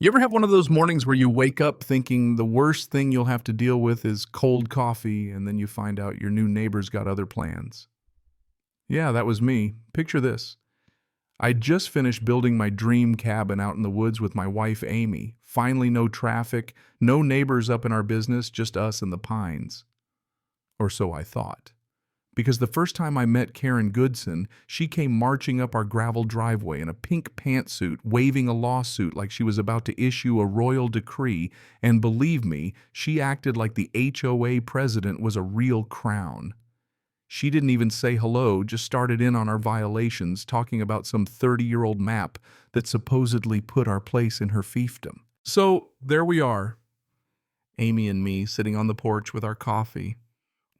You ever have one of those mornings where you wake up thinking the worst thing you'll have to deal with is cold coffee, and then you find out your new neighbor's got other plans? Yeah, that was me. Picture this. I'd just finished building my dream cabin out in the woods with my wife, Amy. Finally, no traffic, no neighbors up in our business, just us and the pines. Or so I thought. Because the first time I met Karen Goodson, she came marching up our gravel driveway in a pink pantsuit, waving a lawsuit like she was about to issue a royal decree, and believe me, she acted like the HOA president was a real crown. She didn't even say hello, just started in on our violations, talking about some 30-year-old map that supposedly put our place in her fiefdom. So there we are, Amy and me sitting on the porch with our coffee,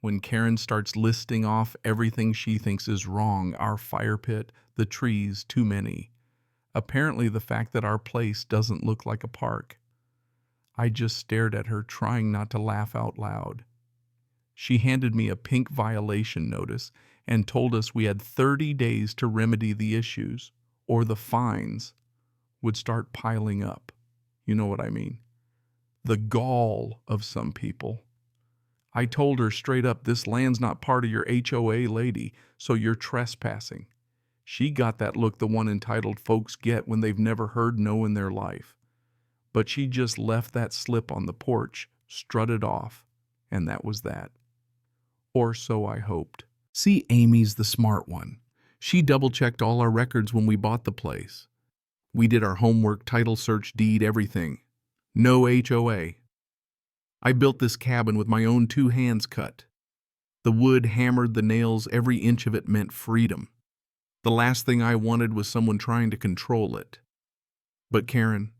when Karen starts listing off everything she thinks is wrong: our fire pit, the trees, too many. Apparently the fact that our place doesn't look like a park. I just stared at her, trying not to laugh out loud. She handed me a pink violation notice and told us we had 30 days to remedy the issues, or the fines would start piling up. You know what I mean? The gall of some people. I told her straight up, this land's not part of your HOA, lady, so you're trespassing. She got that look the one entitled folks get when they've never heard no in their life. But she just left that slip on the porch, strutted off, and that was that. Or so I hoped. See, Amy's the smart one. She double-checked all our records when we bought the place. We did our homework, title search, deed, everything. No HOA. I built this cabin with my own 2 hands cut. The wood hammered, the nails, every inch of it meant freedom. The last thing I wanted was someone trying to control it. But Karen,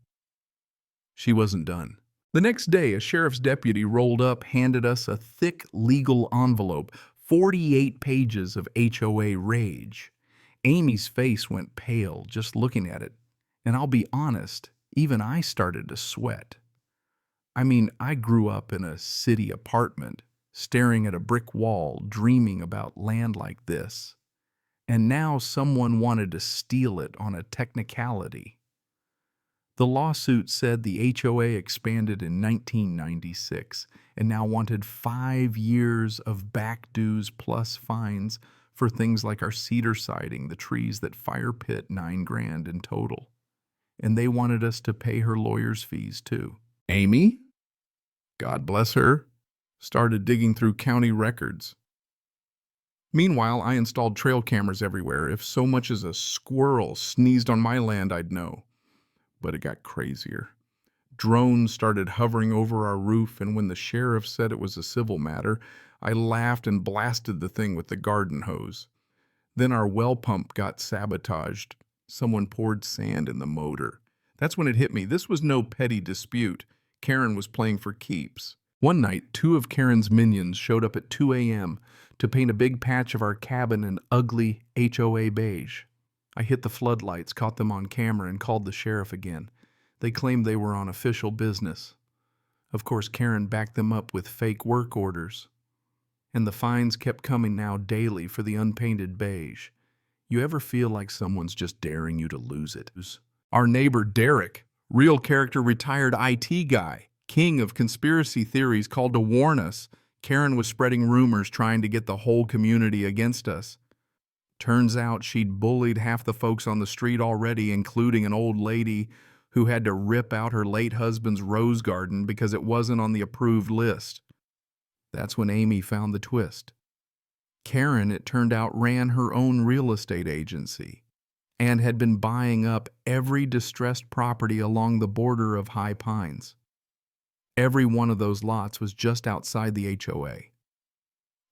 she wasn't done. The next day, a sheriff's deputy rolled up, handed us a thick legal envelope, 48 pages of HOA rage. Amy's face went pale just looking at it, and I'll be honest, even I started to sweat. I mean, I grew up in a city apartment, staring at a brick wall, dreaming about land like this. And now someone wanted to steal it on a technicality. The lawsuit said the HOA expanded in 1996 and now wanted 5 years of back dues plus fines for things like our cedar siding, the trees that fire pit, $9,000 in total. And they wanted us to pay her lawyer's fees too. Amy, God bless her, started digging through county records. Meanwhile, I installed trail cameras everywhere. If so much as a squirrel sneezed on my land, I'd know. But it got crazier. Drones started hovering over our roof, and when the sheriff said it was a civil matter, I laughed and blasted the thing with the garden hose. Then our well pump got sabotaged. Someone poured sand in the motor. That's when it hit me. This was no petty dispute. Karen was playing for keeps. One night, 2 of Karen's minions showed up at 2 a.m. to paint a big patch of our cabin in ugly HOA beige. I hit the floodlights, caught them on camera, and called the sheriff again. They claimed they were on official business. Of course, Karen backed them up with fake work orders. And the fines kept coming now daily for the unpainted beige. You ever feel like someone's just daring you to lose it? Our neighbor, Derek, real character retired IT guy, king of conspiracy theories, called to warn us Karen was spreading rumors trying to get the whole community against us. Turns out she'd bullied half the folks on the street already, including an old lady who had to rip out her late husband's rose garden because it wasn't on the approved list. That's when Amy found the twist. Karen, it turned out, ran her own real estate agency and had been buying up every distressed property along the border of High Pines. Every one of those lots was just outside the HOA.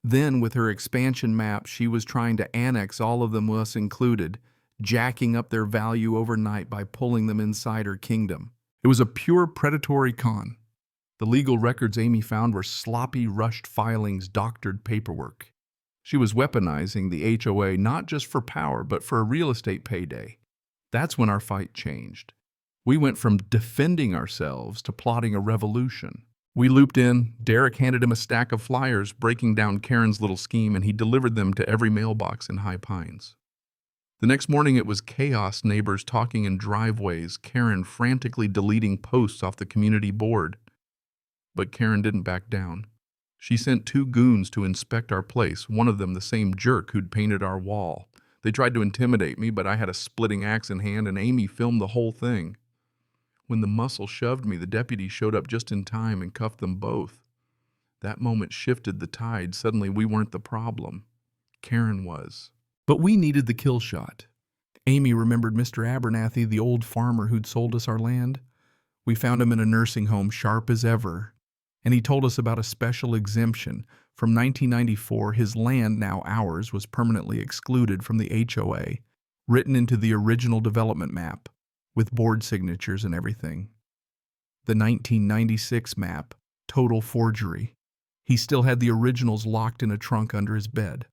Then, with her expansion map, she was trying to annex all of them, us included, jacking up their value overnight by pulling them inside her kingdom. It was a pure predatory con. The legal records Amy found were sloppy, rushed filings, doctored paperwork. She was weaponizing the HOA not just for power, but for a real estate payday. That's when our fight changed. We went from defending ourselves to plotting a revolution. We looped in, Derek handed him a stack of flyers breaking down Karen's little scheme, and he delivered them to every mailbox in High Pines. The next morning it was chaos, neighbors talking in driveways, Karen frantically deleting posts off the community board. But Karen didn't back down. She sent 2 goons to inspect our place, one of them the same jerk who'd painted our wall. They tried to intimidate me, but I had a splitting axe in hand and Amy filmed the whole thing. When the muscle shoved me, the deputy showed up just in time and cuffed them both. That moment shifted the tide. Suddenly we weren't the problem. Karen was. But we needed the kill shot. Amy remembered Mr. Abernathy, the old farmer who'd sold us our land. We found him in a nursing home, sharp as ever. And he told us about a special exemption. From 1994, his land, now ours, was permanently excluded from the HOA, written into the original development map, with board signatures and everything. The 1996 map, total forgery. He still had the originals locked in a trunk under his bed.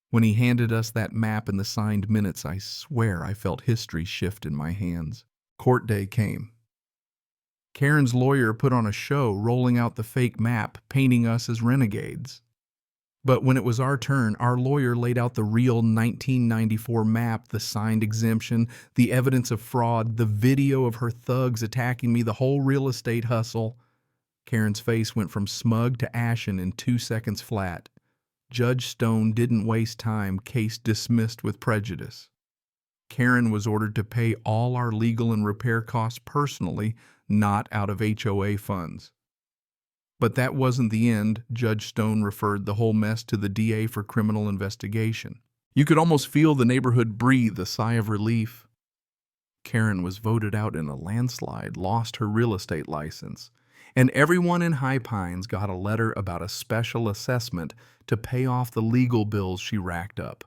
When he handed us that map and the signed minutes, I swear I felt history shift in my hands. Court day came. Karen's lawyer put on a show, rolling out the fake map, painting us as renegades. But when it was our turn, our lawyer laid out the real 1994 map, the signed exemption, the evidence of fraud, the video of her thugs attacking me, the whole real estate hustle. Karen's face went from smug to ashen in 2 seconds flat. Judge Stone didn't waste time, case dismissed with prejudice. Karen was ordered to pay all our legal and repair costs personally, not out of HOA funds. But that wasn't the end. Judge Stone referred the whole mess to the DA for criminal investigation. You could almost feel the neighborhood breathe a sigh of relief. Karen was voted out in a landslide, lost her real estate license, and everyone in High Pines got a letter about a special assessment to pay off the legal bills she racked up.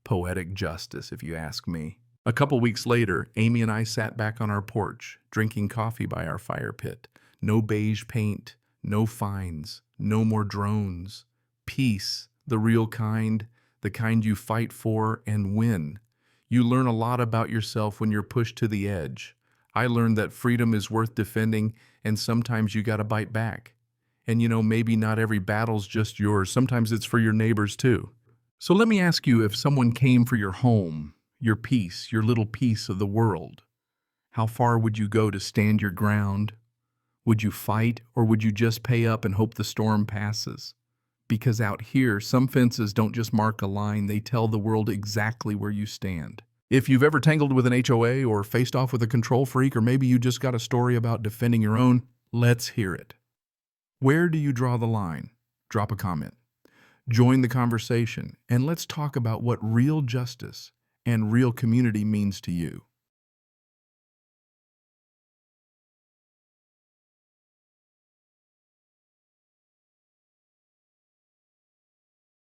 Poetic justice, if you ask me. A couple weeks later, Amy and I sat back on our porch, drinking coffee by our fire pit. No beige paint, no fines, no more drones. Peace, the real kind, the kind you fight for and win. You learn a lot about yourself when you're pushed to the edge. I learned that freedom is worth defending, and sometimes you gotta bite back. And maybe not every battle's just yours. Sometimes it's for your neighbors too. So let me ask you, if someone came for your home, your peace, your little piece of the world, how far would you go to stand your ground? Would you fight, or would you just pay up and hope the storm passes? Because out here, some fences don't just mark a line, they tell the world exactly where you stand. If you've ever tangled with an HOA or faced off with a control freak, or maybe you just got a story about defending your own, let's hear it. Where do you draw the line? Drop a comment. Join the conversation, and let's talk about what real justice and real community means to you.